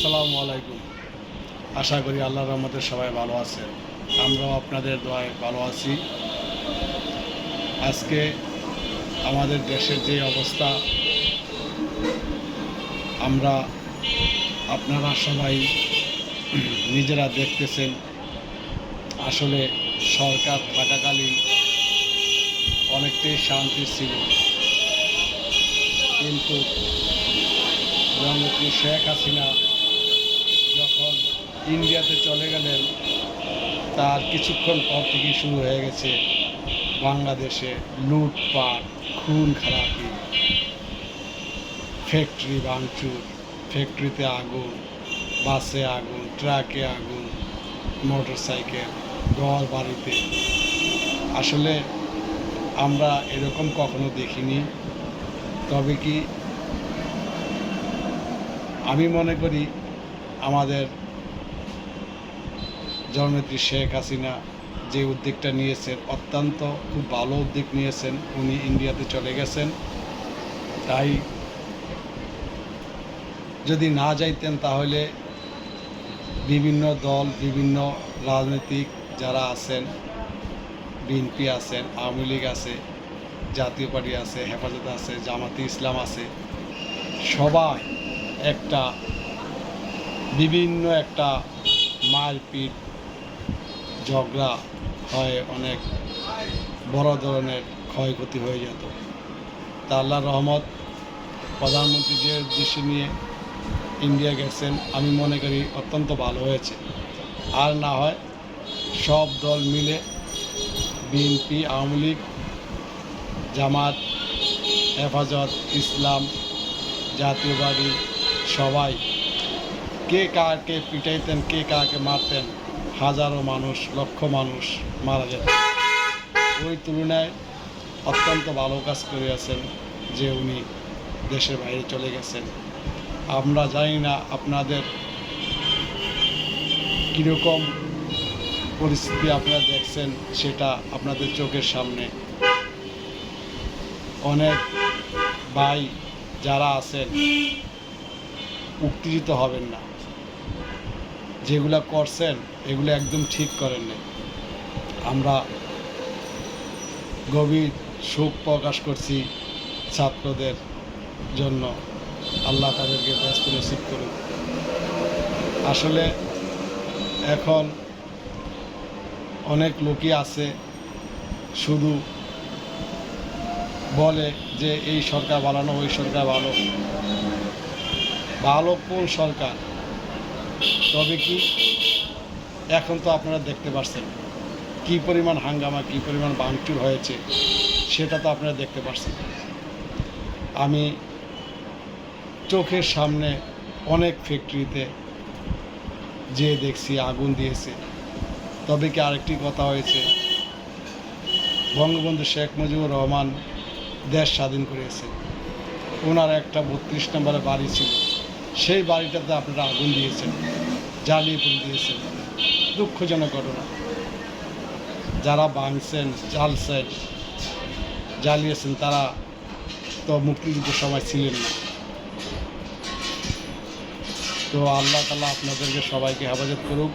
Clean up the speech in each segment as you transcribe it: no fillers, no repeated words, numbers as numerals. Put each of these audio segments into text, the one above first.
আসসালামু আলাইকুম। আশা করি আল্লাহর রহমতে সবাই ভালো আছেন। আমরাও আপনাদের দোয়ায় ভালো আছি। আজকে আমাদের দেশের যে অবস্থা, আমরা আপনারা সবাই নিজেরা দেখতেছেন। আসলে সরকার থাকাকালীন অনেকটাই শান্তি ছিল, কিন্তু জননেত্রী শেখ হাসিনা যখন ইন্ডিয়াতে চলে গেলেন, তার কিছুক্ষণ পর থেকেই শুরু হয়ে গেছে বাংলাদেশে লুটপাট, খুন খারাপি, ফ্যাক্টরি ভাঙচুর, ফ্যাক্টরিতে আগুন, বাসে আগুন, ট্রাকে আগুন, মোটর সাইকেল, ঘর বাড়িতে। আসলে আমরা এরকম কখনো দেখিনি। তবে কি আমি মনে করি আমাদের জননেত্রী শেখ হাসিনা যে উদ্যোগটা নিয়েছেন, অত্যন্ত খুব ভালো উদ্যোগ নিয়েছেন। উনি ইন্ডিয়াতে চলে গেছেন, তাই যদি না যাইতেন তাহলে বিভিন্ন দল, বিভিন্ন রাজনৈতিক যারা আছেন, বিএনপি আছেন, আওয়ামী লীগ আছে, জাতীয় পার্টি আছে, হেফাজত আছে, জামাতে ইসলাম আছে, সবাই একটা বিভিন্ন একটা মারপিট ঝগড়া হয়, অনেক বড় ধরনের ক্ষয়ক্ষতি হয়ে যেত। তা আল্লাহর রহমত, প্রধানমন্ত্রী যে উদ্দেশ্য নিয়ে ইন্ডিয়া গেছেন, আমি মনে করি অত্যন্ত ভালো হয়েছে। আর না হয় সব দল মিলে, বিএনপি, আওয়ামী লীগ, জামাত, হেফাজত ইসলাম, জাতীয় পার্টি, সবাই কে কাকে পিটাইতেন, কে কাকে মারতেন, হাজারো মানুষ, লক্ষ মানুষ মারা যেত। ওই তুলনায় অত্যন্ত ভালো কাজ করিয়াছেন যে উনি দেশের বাইরে চলে গেছেন। আমরা জানি না আপনাদের কীরকম পরিস্থিতি আপনারা দেখছেন, সেটা আপনাদের চোখের সামনে। অনেক ভাই যারা আছেন উত্তেজিত হবেন না, যেগুলা করছেন এগুলো একদম ঠিক করেন না। আমরা গভীর শোক প্রকাশ করছি ছাত্রদের জন্য। আল্লাহ তাদেরকে ব্যস্ত নসিব করুন। আসলে এখন অনেক লোকই আছে শুধু বলে যে এই সরকার ভালো না, ওই সরকার ভালো। ভালো কোন সরকার? তবে কি এখন তো আপনারা দেখতে পাচ্ছেন কী পরিমাণ হাঙ্গামা, কী পরিমাণ ভাঙচুর হয়েছে, সেটা তো আপনারা দেখতে পাচ্ছেন। আমি চোখের সামনে অনেক ফ্যাক্টরিতে যে দেখছি আগুন দিয়েছে। তবে কি আরেকটি কথা হয়েছে, বঙ্গবন্ধু শেখ মুজিবুর রহমান দেশ স্বাধীন করেছে, ওনার একটা 32 নম্বরের বাড়ি ছিল, সেই বাড়িটাতে আপনারা আগুন দিয়েছেন, জ্বালিয়ে পুড়ে দিয়েছেন। দুঃখজনক ঘটনা। যারা ভাঙছেন, জ্বালছেন, জ্বালিয়েছেন, তারা তো মুক্তিযুদ্ধের সময় ছিলেন না। তো আল্লাহ তাআলা আপনাদেরকে সবাইকে হেফাজত করুক।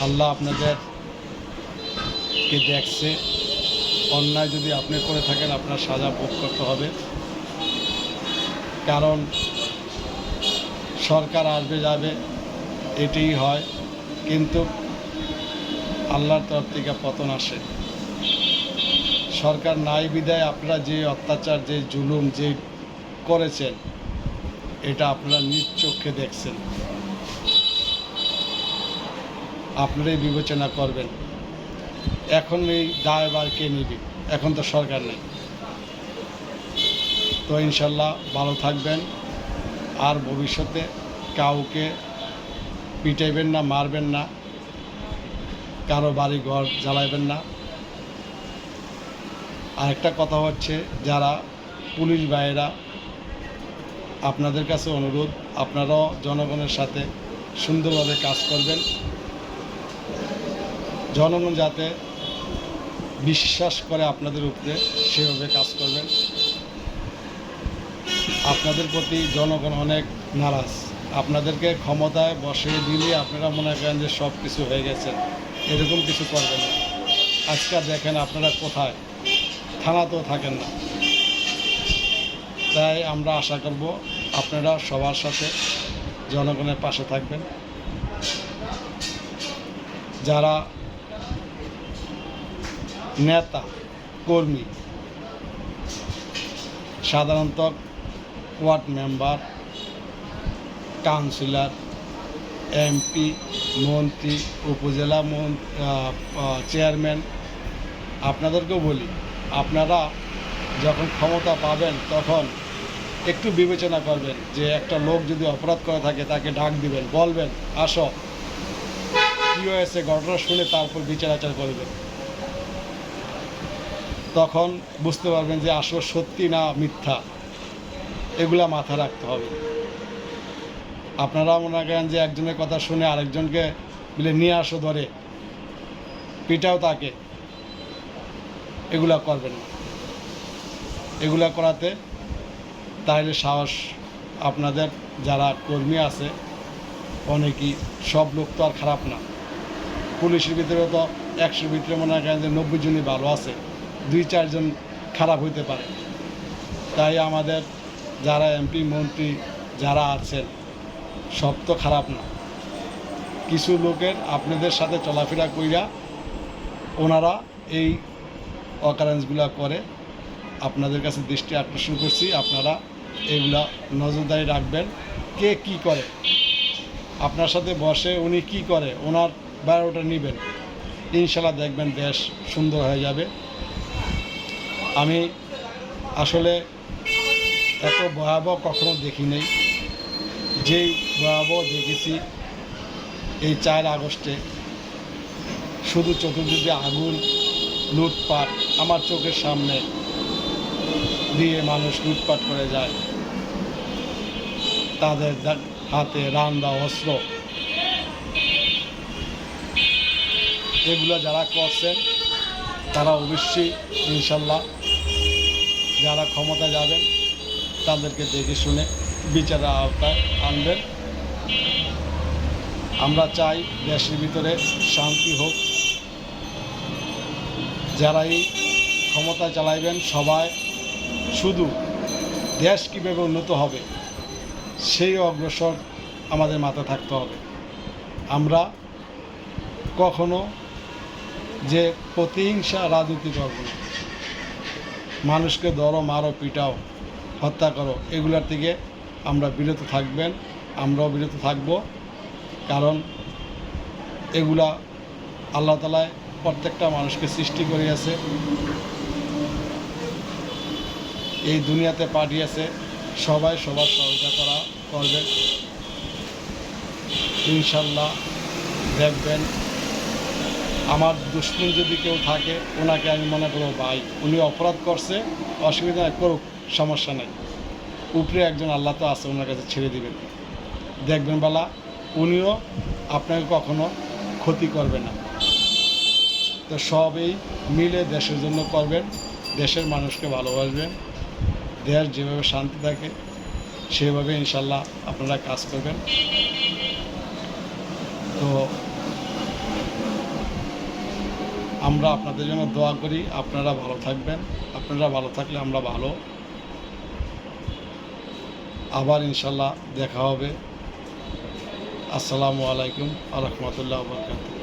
আল্লাহ আপনাদেরকে দেখছে। অন্যায় যদি আপনি করে থাকেন, আপনার সাজা ভোগ করতে হবে। কারণ সরকার আসবে যাবে, এটাই হয়, কিন্তু আল্লাহর তরফ থেকে পতন আসে। সরকার নাই বিদায় আপনারা যে অত্যাচার, যে জুলুম যে করেছেন, এটা আপনারা নিজ চোখে দেখছেন। আপনারাই বিবেচনা করবেন এখন এই দায়ভার কে নিবে। এখন তো সরকার নেই। তো ইনশাল্লাহ ভালো থাকবেন, আর ভবিষ্যতে কাউকে পিটাইবেন না, মারবেন না, কারো বাড়ি ঘর জ্বালাইবেন না। আরেকটা কথা হচ্ছে, যারা পুলিশ ভাইয়েরা, আপনাদের কাছে অনুরোধ, আপনারাও জনগণের সাথে সুন্দরভাবে কাজ করবেন। জনগণ যাতে বিশ্বাস করে আপনাদের উপরে, সেভাবে কাজ করবেন। আপনাদের প্রতি জনগণ অনেক নারাজ। আপনাদেরকে ক্ষমতায় বসিয়ে দিলে আপনারা মনে করেন যে সব কিছু হয়ে গেছে, এরকম কিছু করবেন না। আজকে দেখেন আপনারা কোথায়, থানাতেও থাকেন না। তাই আমরা আশা করব আপনারা সবার সাথে জনগণের পাশে থাকবেন। যারা নেতা কর্মী, সাধারণত ওয়ার্ড মেম্বার, কাউন্সিলর, এমপি, মন্ত্রী, উপজেলা চেয়ারম্যান, আপনাদেরকেও বলি, আপনারা যখন ক্ষমতা পাবেন তখন একটু বিবেচনা করবেন যে একটা লোক যদি অপরাধ করে থাকে তাকে ডাক দিবেন, বলবেন আসো, কী হয়েছে ঘটনা শুনে তারপর বিচার আচার করবেন। তখন বুঝতে পারবেন যে আসলে সত্যি না মিথ্যা, এগুলা মাথায় রাখতে হবে। আপনারা মনে করেন যে একজনের কথা শুনে আরেকজনকে মিলে নিয়ে আসো ধরে পিটাও তাকে, এগুলা করবেন না। এগুলা করাতে তাহলে সাহস, আপনাদের যারা কর্মী আছে অনেকেই, সব লোক তো আর খারাপ না। পুলিশের ভিতরে তো 100 ভিতরে মনে করেন যে 90 জনই ভালো আছে, 2-4 জন খারাপ হইতে পারে। তাই আমাদের যারা এমপি মন্ত্রী যারা আছেন সব তো খারাপ না। কিছু লোকের আপনাদের সাথে চলাফেরা কইরা ওনারা এই অকারেন্সগুলো করে। আপনাদের কাছে দৃষ্টি আকর্ষণ করছি, আপনারা এগুলা নজরদারি রাখবেন। কে কি করে, আপনার সাথে বসে উনি কি করে ওনার বায়োটা নেবেন, ইনশাল্লাহ দেখবেন দেশ সুন্দর হয়ে যাবে। আমি আসলে এত ভয়াবহ কখনো দেখি নাই। যেই ভয়াবহ দেখেছি এই 4 আগস্টে, শুধু চতুর্দিকে আগুন, লুটপাট, আমার চোখের সামনে দিয়ে মানুষ লুটপাট করে যায়, তাদের হাতে রান্দা অস্ত্র, এগুলো যারা করছেন তারা অবশ্যই ইনশাল্লাহ যারা ক্ষমতা যাবেন তাদেরকে দেখে শুনে বিচারের আওতায় আনবেন। আমরা চাই দেশের ভিতরে শান্তি হোক। যারাই ক্ষমতা চালাইবেন সবাই শুধু দেশ কীভাবে উন্নত হবে সেই অগ্রসর আমাদের মাথায় থাকতে হবে। আমরা কখনো যে প্রতিহিংসা রাজনীতি করব না, মানুষকে ধরো, মারো, পিটাও, হত্যা করো, এগুলার থেকে আমরা বিরত থাকবেন, আমরাও বিরত থাকব। কারণ এগুলা আল্লাহ তাআলা প্রত্যেকটা মানুষকে সৃষ্টি করিয়াছে, এই দুনিয়াতে পাঠিয়েছে, সবাই সবার সহযোগিতা করবেন। ইনশাল্লাহ দেখবেন আমার দুশ্মন যদি কেউ থাকে ওনাকে আমি মনে করব ভাই, উনি অপরাধ করছে, অসুবিধা করুক, সমস্যা নেই, উপরে একজন আল্লাহ তো আছে, ওনার কাছে ছেড়ে দিবেন। দেখবেন বেলা উনিও আপনাকে কখনো ক্ষতি করবে না। তো সবই মিলে দেশের জন্য করবেন, দেশের মানুষকে ভালোবাসবেন, দেশ যেভাবে শান্তি থাকে সেভাবে ইনশাল্লাহ আপনারা কাজ করবেন। তো আমরা আপনাদের জন্য দোয়া করি, আপনারা ভালো থাকবেন। আপনারা ভালো থাকলে আমরা ভালো। আবার ইনশাল্লাহ দেখা হবে। আসসালামু আলাইকুম ওয়া রাহমাতুল্লাহি ওয়া বারাকাতুহু।